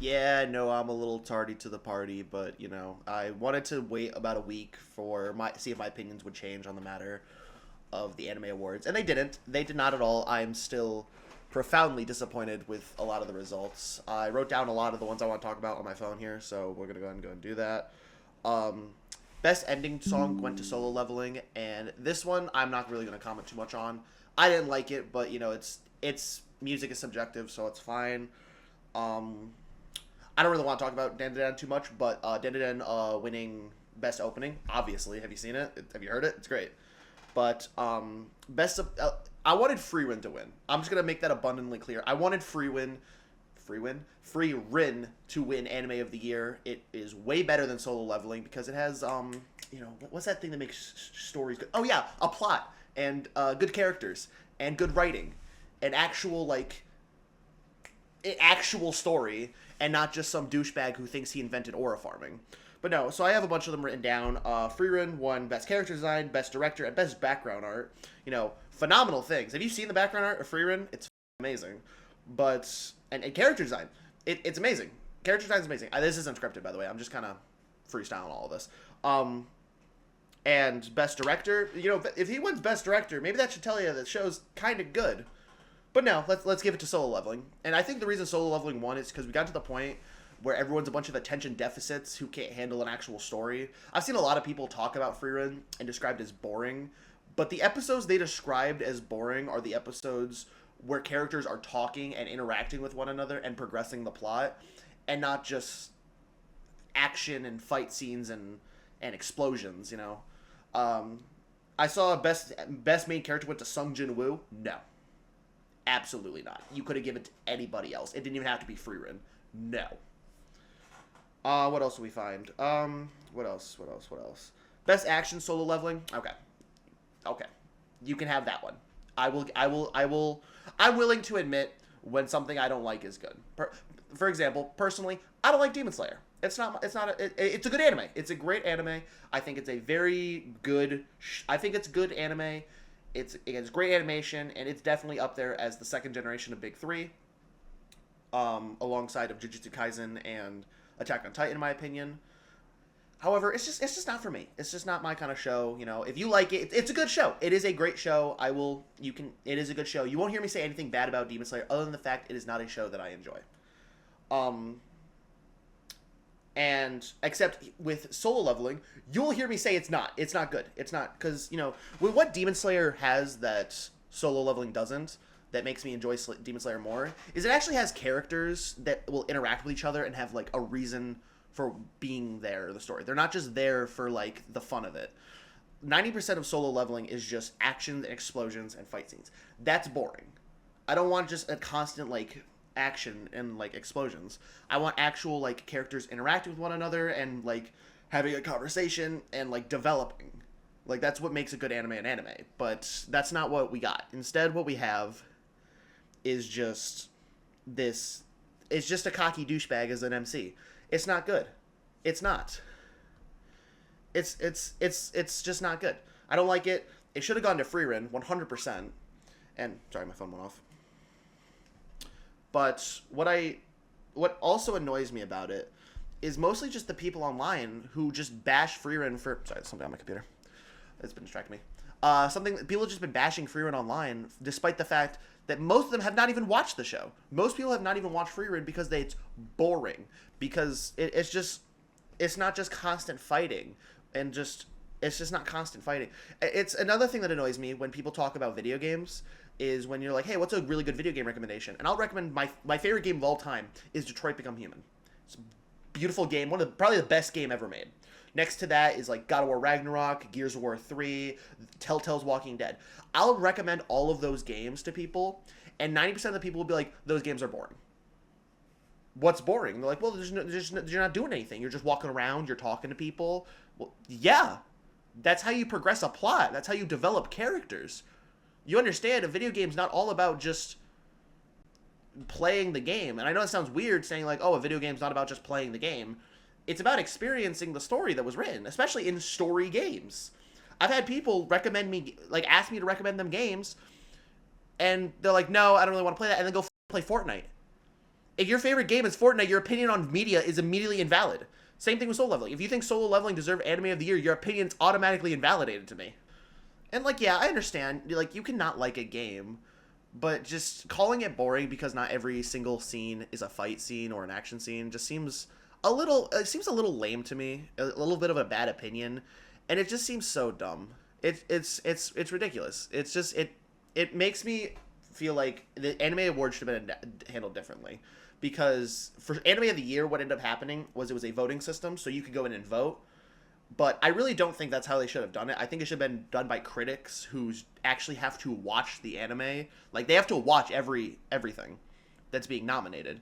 Yeah, no, I'm a little tardy to the party, but I wanted to wait about a week for my see if my opinions would change on the matter of the anime awards, and they didn't. They did not at all. I'm still profoundly disappointed with a lot of the results. I wrote down a lot of the ones I want to talk about on my phone here, so we're gonna go and do that. Um, Best ending song went to Solo Leveling, and this one I'm not really gonna comment too much on. I didn't like it, but it's music is subjective, so it's fine. Um, I don't really want to talk about Dan too much, but Dan winning best opening, obviously. Have you seen it? Have you heard it? It's great. But I wanted Free to win. I'm just gonna make that abundantly clear. I wanted Free Rin to win Anime of the Year. It is way better than Solo Leveling because it has what's that thing that makes stories good? Oh yeah, a plot and good characters and good writing, an actual story, and not just some douchebag who thinks he invented aura farming. But no, so I have a bunch of them written down. Freerun won Best Character Design, Best Director, and Best Background Art. Phenomenal things. Have you seen the background art of Freerun? It's amazing. But, and character design, it's amazing. Character design is amazing. This isn't scripted, by the way. I'm just kind of freestyling all of this. And Best Director, if he wins Best Director, maybe that should tell you that the show's kind of good. But no, let's give it to Solo Leveling. And I think the reason Solo Leveling won is because we got to the point where everyone's a bunch of attention deficits who can't handle an actual story. I've seen a lot of people talk about Freerun and described as boring, but the episodes they described as boring are the episodes where characters are talking and interacting with one another and progressing the plot, and not just action and fight scenes and explosions. I saw best main character went to Sung Jin Woo. No, absolutely not. You could have given it to anybody else. It didn't even have to be Freerun. No. What else do we find? What else? Best action Solo Leveling. Okay. You can have that one. I'm willing to admit when something I don't like is good. For example, personally, I don't like Demon Slayer. It's a good anime. It's a great anime. I think it's a very good, I think it's good anime. It's great animation, and it's definitely up there as the second generation of Big Three, alongside of Jujutsu Kaisen and Attack on Titan, in my opinion. However, it's just not for me. It's just not my kind of show. If you like it, it's a good show. It is a great show. It is a good show. You won't hear me say anything bad about Demon Slayer other than the fact it is not a show that I enjoy. And except with Solo Leveling, you'll hear me say it's not good. It's not, because with what Demon Slayer has that Solo Leveling doesn't, that makes me enjoy Demon Slayer more, is it actually has characters that will interact with each other and have a reason for being there in the story. They're not just there for the fun of it. 90% of Solo Leveling is just actions and explosions and fight scenes. That's boring. I don't want just a constant action and explosions. I want actual characters interacting with one another and having a conversation and developing. That's what makes a good anime an anime. But that's not what we got. Instead, what we have is just this. It's just a cocky douchebag as an MC. It's not good. It's not. It's just not good. I don't like it. It should have gone to Freerun 100%. And sorry, my phone went off. But what also annoys me about it is mostly just the people online who just bash Freerun for. Sorry, there's something on my computer. It's been distracting me. People have just been bashing Freerun online, despite the fact that most of them have not even watched the show. Most people have not even watched Freerun because it's boring. Because it's not just constant fighting, and it's just not constant fighting. It's another thing that annoys me when people talk about video games is when you're like, hey, what's a really good video game recommendation? And I'll recommend my favorite game of all time is Detroit Become Human. It's a beautiful game, probably the best game ever made. Next to that is God of War Ragnarok, Gears of War 3, Telltale's Walking Dead. I'll recommend all of those games to people, and 90% of the people will be like, those games are boring. What's boring? They're like, well, you're not doing anything. You're just walking around, you're talking to people. Well, yeah. That's how you progress a plot. That's how you develop characters. You understand, a video game's not all about just playing the game. And I know it sounds weird saying a video game's not about just playing the game. It's about experiencing the story that was written, especially in story games. I've had people recommend me, ask me to recommend them games, and they're like, no, I don't really want to play that, and then go play Fortnite. If your favorite game is Fortnite, your opinion on media is immediately invalid. Same thing with solo leveling. If you think solo leveling deserved anime of the year, your opinion's automatically invalidated to me. And like, yeah, I understand. Like, you cannot like a game, but just calling it boring because not every single scene is a fight scene or an action scene just seems a little. It seems a little lame to me. A little bit of a bad opinion, and it just seems so dumb. It's ridiculous. It's just it makes me feel like the anime award should have been handled differently. Because for anime of the year, what ended up happening was it was a voting system, so you could go in and vote. But I really don't think that's how they should have done it. I think it should have been done by critics who actually have to watch the anime. Like, they have to watch everything that's being nominated.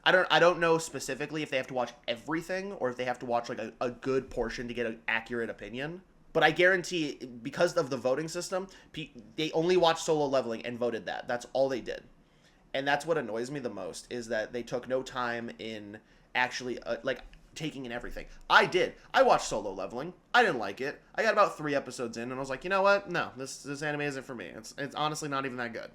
I don't know specifically if they have to watch everything or if they have to watch like a good portion to get an accurate opinion. But I guarantee, because of the voting system, they only watched Solo Leveling and voted that. That's all they did. And that's what annoys me the most, is that they took no time in actually, like, taking in everything. I did. I watched Solo Leveling. I didn't like it. I got about 3 episodes in, and I was like, you know what? No, this anime isn't for me. It's honestly not even that good.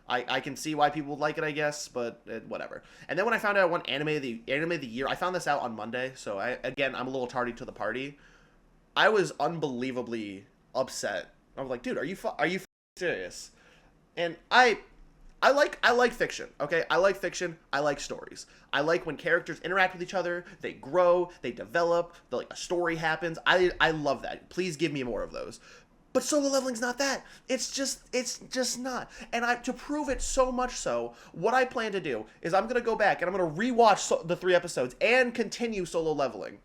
I can see why people would like it, I guess, but whatever. And then when I found out I won anime of the year, I found this out on Monday, so I'm a little tardy to the party. I was unbelievably upset. I was like, dude, are you serious? And I like fiction, okay? I like fiction. I like stories. I like when characters interact with each other, they grow, they develop, a story happens. I love that. Please give me more of those. But Solo Leveling's not that. It's just not. And to prove it so much so, what I plan to do is I'm going to go back and I'm going to rewatch the 3 episodes and continue Solo Leveling.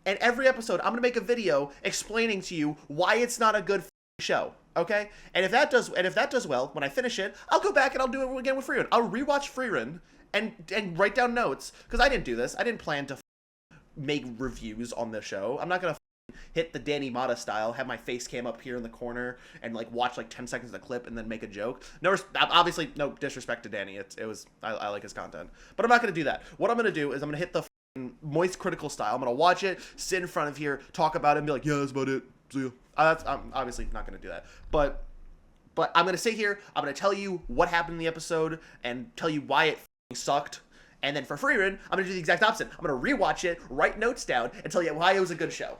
And every episode, I'm going to make a video explaining to you why it's not a good show. Okay? And if that does well, when I finish it, I'll go back and I'll do it again with Frieren. I'll rewatch Frieren and write down notes, because I didn't do this. I didn't plan to make reviews on the show. I'm not gonna hit the Danny Mata style, have my face cam up here in the corner and watch 10 seconds of the clip and then make a joke. No, obviously no disrespect to Danny. I like his content, but I'm not gonna do that. What I'm gonna do is I'm gonna hit the moist critical style. I'm gonna watch it, sit in front of here, talk about it, and be like, yeah, that's about it. See ya. I'm obviously not going to do that. But I'm going to sit here, I'm going to tell you what happened in the episode, and tell you why it sucked. And then for Frieren, I'm going to do the exact opposite. I'm going to rewatch it, write notes down, and tell you why it was a good show.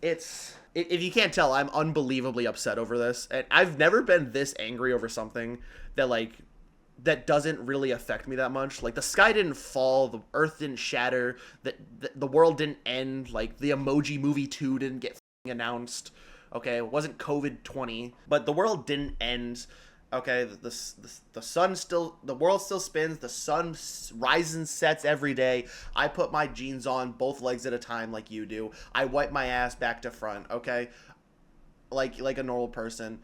If you can't tell, I'm unbelievably upset over this. And I've never been this angry over something that doesn't really affect me that much. The sky didn't fall, the earth didn't shatter, the world didn't end, the Emoji Movie 2 didn't get announced. Okay, it wasn't COVID-20, but the world didn't end. Okay, the world still spins. The sun rises and sets every day. I put my jeans on both legs at a time like you do. I wipe my ass back to front. Okay, like a normal person,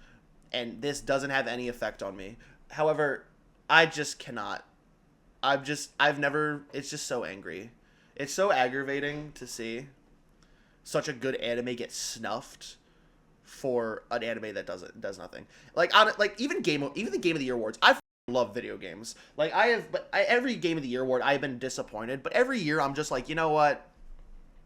and this doesn't have any effect on me. However, I just cannot. It's just so angry. It's so aggravating to see such a good anime get snuffed for an anime that does nothing. Even the Game of the Year awards. I love video games. Every Game of the Year award I've been disappointed, but every year I'm just like, you know what?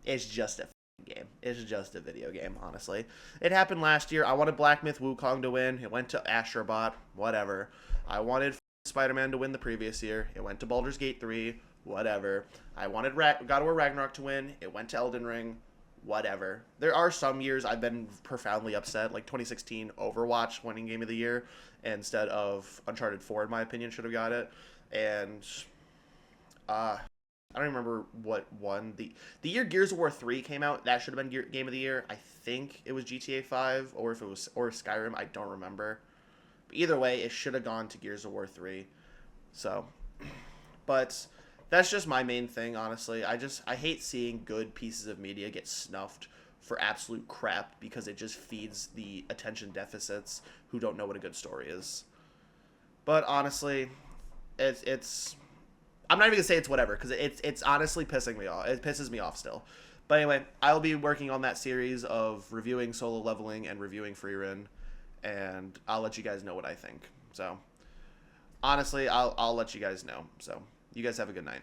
It's just a game. It's just a video game, honestly. It happened last year. I wanted Black Myth Wukong to win. It went to Astrobot. Whatever. I wanted Spider-Man to win the previous year. It went to Baldur's Gate 3. Whatever. I wanted God of War Ragnarok to win. It went to Elden Ring. Whatever. There are some years I've been profoundly upset, like 2016 Overwatch winning Game of the Year instead of Uncharted 4, in my opinion, should have got it. And I don't remember what won. The year Gears of War 3 came out, that should have been Game of the Year. I think it was GTA 5 or Skyrim, I don't remember. But either way, it should have gone to Gears of War 3. So, but that's just my main thing, honestly. I hate seeing good pieces of media get snuffed for absolute crap because it just feeds the attention deficits who don't know what a good story is. But honestly, it's I'm not even gonna say it's whatever, because it's honestly pissing me off. It pisses me off still. But anyway, I'll be working on that series of reviewing Solo Leveling and reviewing Frieren, and I'll let you guys know what I think. So honestly, I'll let you guys know. So you guys have a good night.